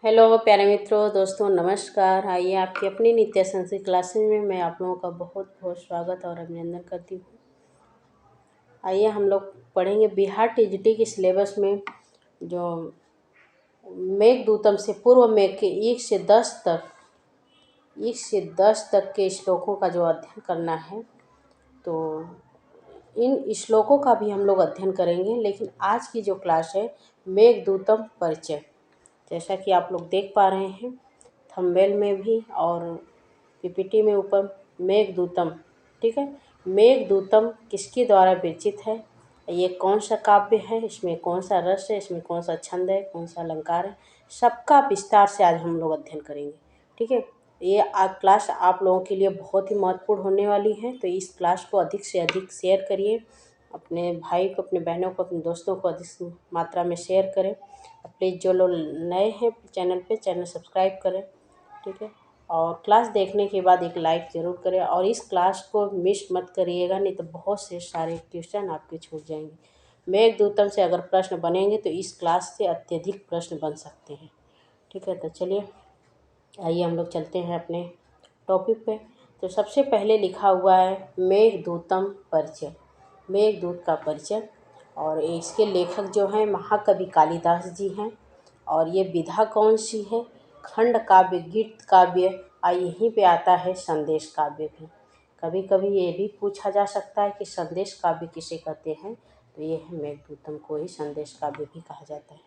Hello प्यारे मित्रों, दोस्तों नमस्कार। आइए आपकी अपनी नित्य संस्कृत क्लासेज में मैं आप लोगों का बहुत बहुत स्वागत और अभिनंदन करती हूँ। आइए हम लोग पढ़ेंगे बिहार टीजीटी के सिलेबस में जो मेघदूतम से पूर्व मेघ के 1 से 10 तक के श्लोकों का जो अध्ययन करना है, तो इन श्लोकों का भी हम लोग अध्ययन करेंगे। लेकिन आज की जो क्लास है मेघदूतम परिचय, जैसा कि आप लोग देख पा रहे हैं थंबनेल में भी और पीपीटी में ऊपर मेघदूतम, ठीक है। मेघदूतम किसके द्वारा विरचित है, ये कौन सा काव्य है, इसमें कौन सा रस है, इसमें कौन सा छंद है, कौन सा अलंकार है, सबका विस्तार से आज हम लोग अध्ययन करेंगे, ठीक है। ये आज क्लास आप लोगों के लिए बहुत ही महत्वपूर्ण होने वाली है, तो इस क्लास को अधिक से अधिक शेयर करिए। अपने भाई को, अपने बहनों को, अपने दोस्तों को अधिक मात्रा में शेयर करें। प्लीज़ जो लोग नए हैं चैनल सब्सक्राइब करें, ठीक है। और क्लास देखने के बाद एक लाइक ज़रूर करें और इस क्लास को मिस मत करिएगा, नहीं तो बहुत से सारे क्वेश्चन आपके छूट जाएंगे। मेघदूतम से अगर प्रश्न बनेंगे तो इस क्लास से अत्यधिक प्रश्न बन सकते हैं, ठीक है। तो चलिए आइए हम लोग चलते हैं अपने टॉपिक पे। तो सबसे पहले लिखा हुआ है मेघदूतम परिचय, मेघदूत का परिचय। और इसके लेखक जो हैं महाकवि कालिदास जी हैं। और ये विधा कौन सी है, खंड काव्य, गीत काव्य, यहीं पे आता है संदेश काव्य भी। कभी कभी ये भी पूछा जा सकता है कि संदेश काव्य किसे कहते हैं, तो ये है मेघदूतम को ही संदेश काव्य भी कहा जाता है,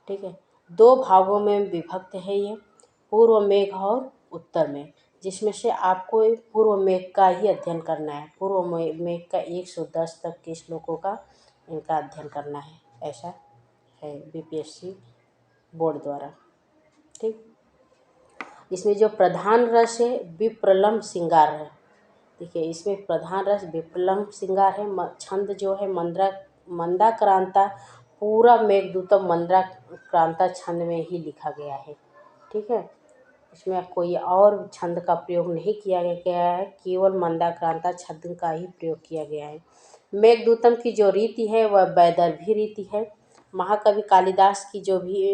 ठीक है। 2 भागों में विभक्त है ये, पूर्व मेघ और उत्तर मेघ, जिसमें से आपको पूर्व मेघ का ही अध्ययन करना है। पूर्व मेघ का 110 तक के श्लोकों का इनका अध्ययन करना है, ऐसा है बीपीएससी बोर्ड द्वारा, ठीक। इसमें जो प्रधान रस है विप्रलम्ब श्रृंगार है। देखिए इसमें प्रधान रस विप्रलम्ब श्रृंगार है। छंद जो है मंदाक्रांता, पूरा मेघदूतम मंदाक्रांता छंद में ही लिखा गया है, ठीक है। इसमें कोई और छंद का प्रयोग नहीं किया गया है, केवल मंदाक्रांता छंद का ही प्रयोग किया गया है। मेघदूतम की जो रीति है वह वैदर्भी रीति है। महाकवि कालिदास की जो भी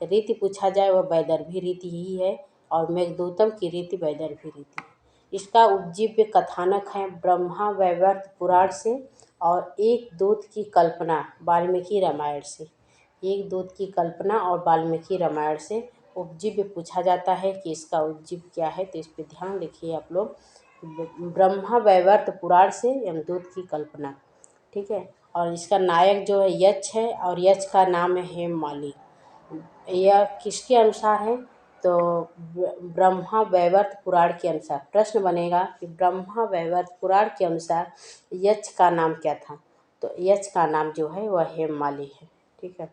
रीति पूछा जाए वह वैदर्भी रीति ही है और मेघदूतम की रीति वैदर्भी रीति है। इसका उपजीव्य कथानक है ब्रह्मा वैवर्त पुराण से और एक दूत की कल्पना वाल्मीकि रामायण से। एक दूत की कल्पना और वाल्मीकि रामायण से उपजीव्य पूछा जाता है कि इसका उपजीव्य क्या है, तो इस पर ध्यान रखिए आप लोग। ब्रह्मा वैवर्त पुराण से यमदूत की कल्पना, ठीक है। और इसका नायक जो है यक्ष है और यक्ष का नाम है हेममाली। यह किसके अनुसार है, तो ब्रह्मा वैवर्त पुराण के अनुसार। प्रश्न बनेगा कि ब्रह्मा वैवर्त पुराण के अनुसार यक्ष का नाम क्या था, तो यक्ष का नाम जो है वह हेममाली है, ठीक है।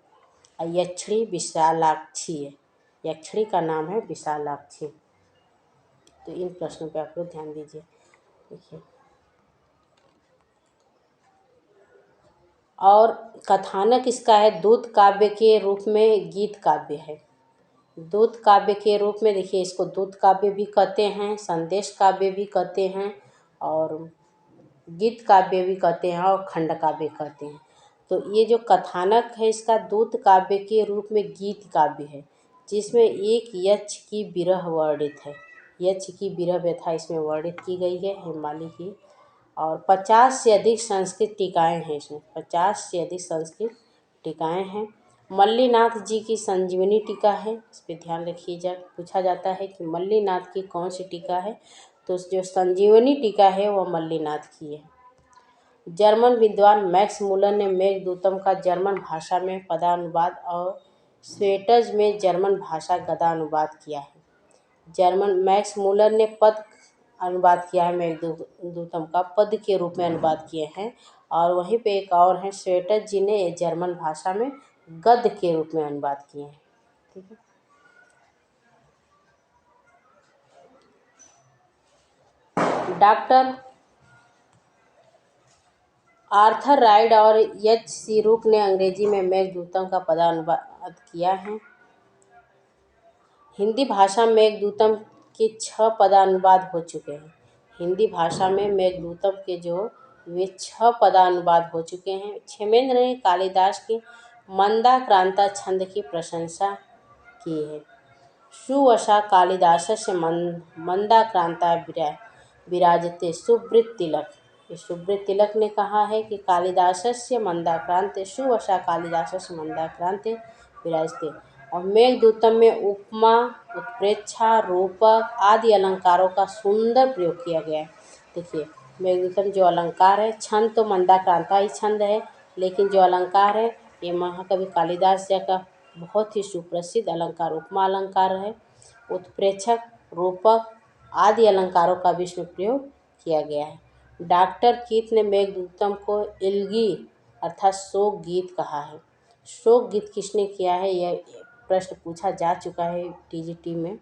यक्षिणी विशालाक्षी है, यक्षिणी का नाम है विशालाक्षी। तो इन प्रश्नों पे आप लोग ध्यान दीजिए, देखिए। और कथानक इसका है दूत काव्य के रूप में गीत काव्य है। दूत काव्य के रूप में, देखिए इसको दूत काव्य भी कहते हैं, संदेश काव्य भी कहते हैं और गीत काव्य भी कहते हैं और खंड काव्य कहते हैं। तो ये जो कथानक है इसका दूत काव्य के रूप में गीत काव्य है, जिसमें एक यक्ष की विरह वर्णित है। यक्ष की विरह व्यथा इसमें वर्णित की गई है हेममाली की। और 50 से अधिक संस्कृत टीकाएँ हैं इसमें, 50 से अधिक संस्कृत टीकाएँ हैं। मल्लीनाथ जी की संजीवनी टीका है, इस पर ध्यान रखिए। पूछा जाता है कि मल्लीनाथ की कौन सी टीका है, तो जो संजीवनी टीका है वह मल्लीनाथ की है। जर्मन विद्वान मैक्स मूलर ने मेघदूतम का जर्मन भाषा में पदानुवाद और स्वेटज में जर्मन भाषा गदानुवाद किया है। जर्मन मैक्स मूलर ने पद अनुवाद किया है, मेघदूतम का पद के रूप में अनुवाद किए हैं। और वहीं पे एक और है स्वेटज जी ने जर्मन भाषा में गद्य के रूप में अनुवाद किए हैं, ठीक है। डॉक्टर आर्थर राइड और एच सी रूक ने अंग्रेजी में मेघदूतम का पदानुवाद किया है। हिंदी भाषा में मेघदूतम के 6 पदानुवाद हो चुके हैं। हिंदी भाषा में मेघदूतम के जो वे 6 पदानुवाद हो चुके हैं। क्षेमेंद्र ने कालिदास के मंदाक्रांता छंद की प्रशंसा की है। सुवशा कालिदासस्य मंदाक्रांता विराजते सुब्रत तिलक। ये सुब्रत तिलक ने कहा है कि कालिदासस्य मंदाक्रांते सुवशा कालिदासस्य मंदाक्रांते विराजते। और मेघदूतम में उपमा, उत्प्रेक्षा, रूपक आदि अलंकारों का सुंदर प्रयोग किया गया है। देखिए, मेघदूतम जो अलंकार है, छंद तो मंदाक्रांता ही छंद है, लेकिन जो अलंकार है ये महाकवि कालिदास जी का बहुत ही सुप्रसिद्ध अलंकार उपमा अलंकार है। उत्प्रेक्षक, रूपक आदि अलंकारों का भी इसमें प्रयोग किया गया है। डॉक्टर कीथ ने मेघदूतम को एलिगी अर्थात शोक गीत कहा है। शोक गीत किसने किया है, यह प्रश्न पूछा जा चुका है टीजीटी में।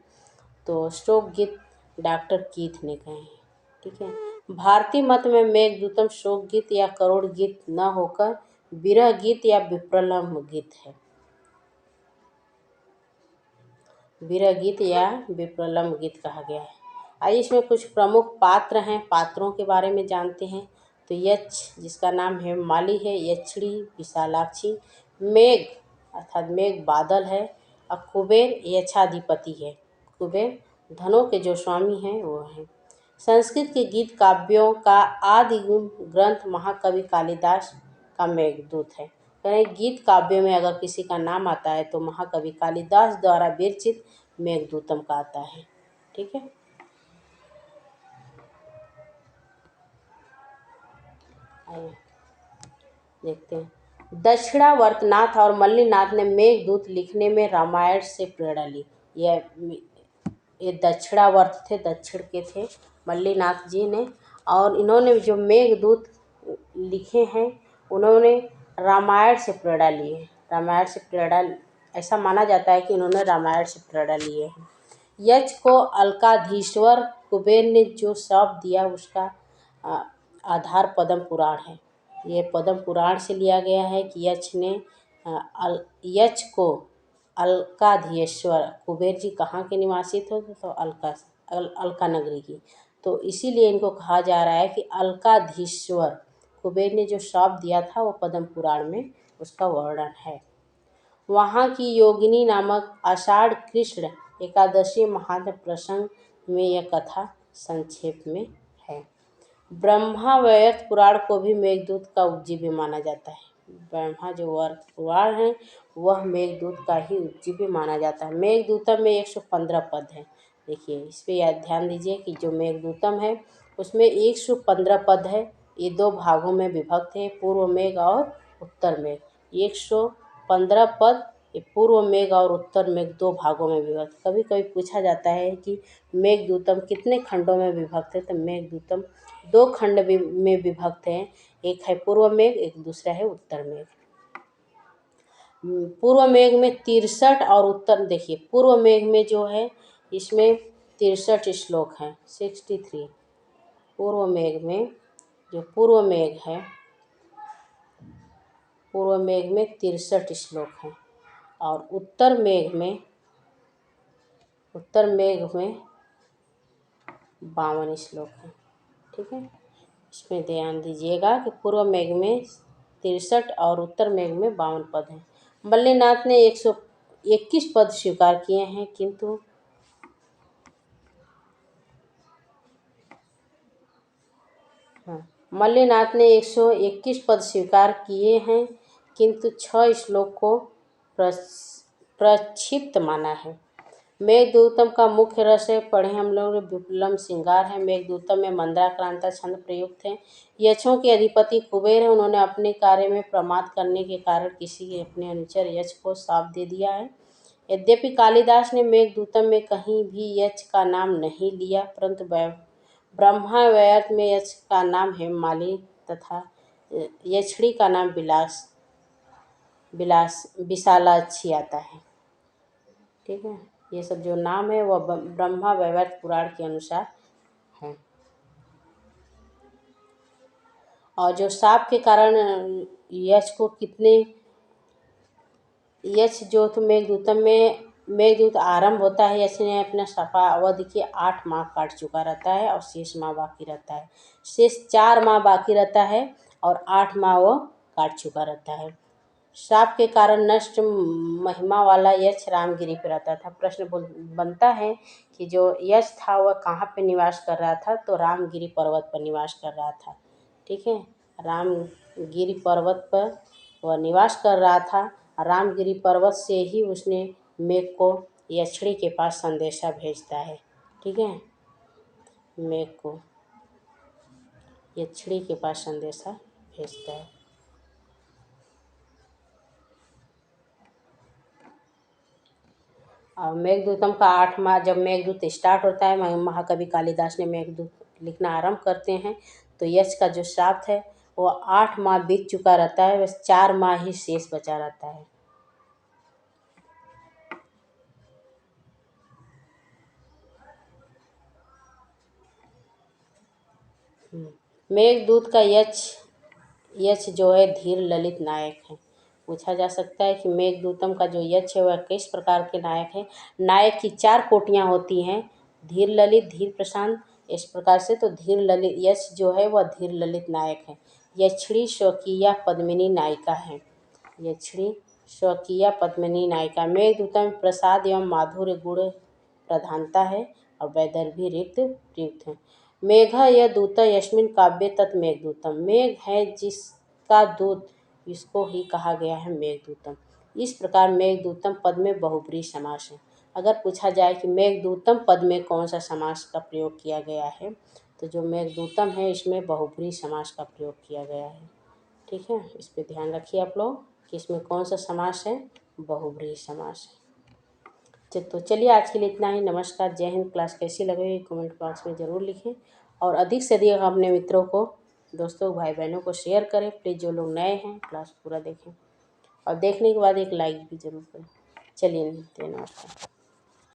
तो शोक गीत डॉक्टर कीथ ने कहे हैं। ठीक है। भारतीय मत में मेघदूतम शोक गीत या करुण गीत न होकर विरह गीत या विप्रलम्भ गीत है। विरह गीत या विप्रलम्भ गीत कहा गया है। आइए इसमें कुछ प्रमुख पात्र हैं, पात्रों के बारे में जानते हैं। तो यक्ष जिसका नाम है माली है, यक्षिणी विशालाक्षी, मेघ अर्थात मेघ बादल है, और कुबेर यक्षाधिपति है। कुबेर धनों के जो स्वामी हैं वो हैं। संस्कृत के गीत काव्यों का आदि ग्रंथ महाकवि कालिदास का मेघदूत है। गीत काव्यों में अगर किसी का नाम आता है तो महाकवि कालिदास द्वारा विरचित मेघदूतम का आता है। ठीक है। आइए देखते हैं। दक्षिणावर्तनाथ और मल्लिनाथ ने मेघदूत लिखने में रामायण से प्रेरणा ली। ये दक्षिणावर्त थे, दक्षिण के थे मल्लिनाथ जी ने, और इन्होंने जो मेघदूत लिखे हैं उन्होंने रामायण से प्रेरणा ली है। रामायण से प्रेरणा, ऐसा माना जाता है कि इन्होंने रामायण से प्रेरणा लिए हैं। यक्ष को अलकाधीश्वर कुबेर ने जो शाप दिया उसका आधार पद्म पुराण है। ये पद्म पुराण से लिया गया है कि यक्ष को अलकाधीश्वर, कुबेर जी कहाँ के निवासी थे तो अलका नगरी की, तो इसीलिए इनको कहा जा रहा है कि अलकाधीश्वर कुबेर ने जो शाप दिया था वो पद्म पुराण में उसका वर्णन है। वहाँ की योगिनी नामक आषाढ़ कृष्ण एकादशी महात्म प्रसंग में यह कथा संक्षेप में है। ब्रह्मा वैवर्त पुराण को भी मेघदूत का उपजीव्य माना जाता है। ब्रह्मा जो वर्त पुराण है वह मेघदूत का ही उपजीव्य माना जाता है। मेघदूतम में 115 पद हैं। देखिए इस पर याद ध्यान दीजिए कि जो मेघदूतम है उसमें 115 पद है। ये दो भागों में विभक्त है, पूर्व मेघ और उत्तर मेघ। 115 पद, ये पूर्व मेघ और उत्तर मेघ दो भागों में विभक्त। कभी कभी पूछा जाता है कि मेघदूतम कितने खंडों में विभक्त है, तो मेघदूतम दो खंड में विभक्त हैं। एक है पूर्व मेघ, एक दूसरा है उत्तर मेघ। पूर्व मेघ में 63 और उत्तर, देखिए पूर्व मेघ में जो है इसमें 63 श्लोक हैं, 63। पूर्व मेघ में जो पूर्व मेघ है, पूर्व मेघ में 63 श्लोक हैं, और उत्तर मेघ में 52 श्लोक हैं। ठीक है, इसमें ध्यान दीजिएगा कि पूर्व मेघ में 63 और उत्तर मेघ में 52 पद हैं। मल्लिनाथ ने 121 पद स्वीकार किए हैं, किंतु मल्लिनाथ ने 121 पद स्वीकार किए हैं, किंतु 6 श्लोक को प्रक्षिप्त माना है। मेघदूतम का मुख्य रस है, पढ़े हम लोग, विप्लम श्रृंगार है। मेघदूतम में मंदाक्रांता छंद प्रयुक्त है। यक्षों के अधिपति कुबेर है, उन्होंने अपने कार्य में प्रमाद करने के कारण किसी अपने अनुचर यक्ष को शाप दे दिया है। यद्यपि कालिदास ने मेघदूतम में कहीं भी यक्ष का नाम नहीं लिया, परंतु ब्रह्मा वैवर्त में यक्ष का नाम हेममालिनी तथा यक्षिणी का नाम विशालाक्षी आता है। ठीक है, ये सब जो नाम है वह ब्रह्मा वैवर्त पुराण के अनुसार है। और जो शाप के कारण यक्ष जो तो मेघदूत आरंभ होता है, यक्ष ने अपना सफा अवधि के 8 माह काट चुका रहता है और शेष माह बाकी रहता है। शेष 4 माह बाकी रहता है और 8 माह वो काट चुका रहता है। शाप के कारण नष्ट महिमा वाला यक्ष रामगिरी पर रहता था। प्रश्न बनता है कि जो यक्ष था वह कहाँ पे निवास कर रहा था, तो रामगिरी पर्वत पर निवास कर रहा था। ठीक है, रामगिरी पर्वत पर वह निवास कर रहा था। रामगिरी पर्वत से ही उसने मेघ को यक्षिणी के पास संदेशा भेजता है। ठीक है, मेघ को यक्षिणी के पास संदेशा भेजता है। और मेघदूतम का 8 माह जब मेघदूत स्टार्ट होता है, महाकवि कालिदास ने मेघदूत लिखना आरंभ करते हैं, तो यक्ष का जो श्राप है वो 8 माह बीत चुका रहता है, बस 4 माह ही शेष बचा रहता है। मेघदूत का यक्ष जो है धीर ललित नायक है। पूछा जा सकता है कि मेघदूतम का जो यक्ष है वह किस प्रकार के नायक है। नायक की 4 कोटियाँ होती हैं, धीर ललित, धीर प्रशांत, इस प्रकार से। तो धीर ललित यक्ष जो है वह धीर ललित नायक है। यक्षिणी स्वकीया पद्मिनी नायिका है। यक्षिणी स्वकीया पद्मिनी नायिका। मेघदूतम प्रसाद एवं माधुर्य गुण प्रधानता है और वैदर्भी रिक्त प्रयुक्त है। मेघ यह दूत यस्मिन काव्य तत् मेघदूतम। मेघ है जिसका दूत, इसको ही कहा गया है मेघदूतम। इस प्रकार मेघदूतम पद में बहुब्रीहि समास है। अगर पूछा जाए कि मेघदूतम पद में कौन सा समास का प्रयोग किया गया है, तो जो मेघदूतम है इसमें बहुब्रीहि समास का प्रयोग किया गया है। ठीक है, इस पे ध्यान रखिए आप लोग कि इसमें कौन सा समास है, बहुब्रीहि समास है। तो चलिए आज के लिए इतना ही। नमस्कार, जय हिंद। क्लास कैसी लगी कमेंट बॉक्स में ज़रूर लिखें और अधिक से अधिक अपने मित्रों को, दोस्तों, भाई बहनों को शेयर करें। प्लीज़ जो लोग नए हैं क्लास पूरा देखें और देखने के बाद एक लाइक भी ज़रूर करें। चलिए, नमस्कार।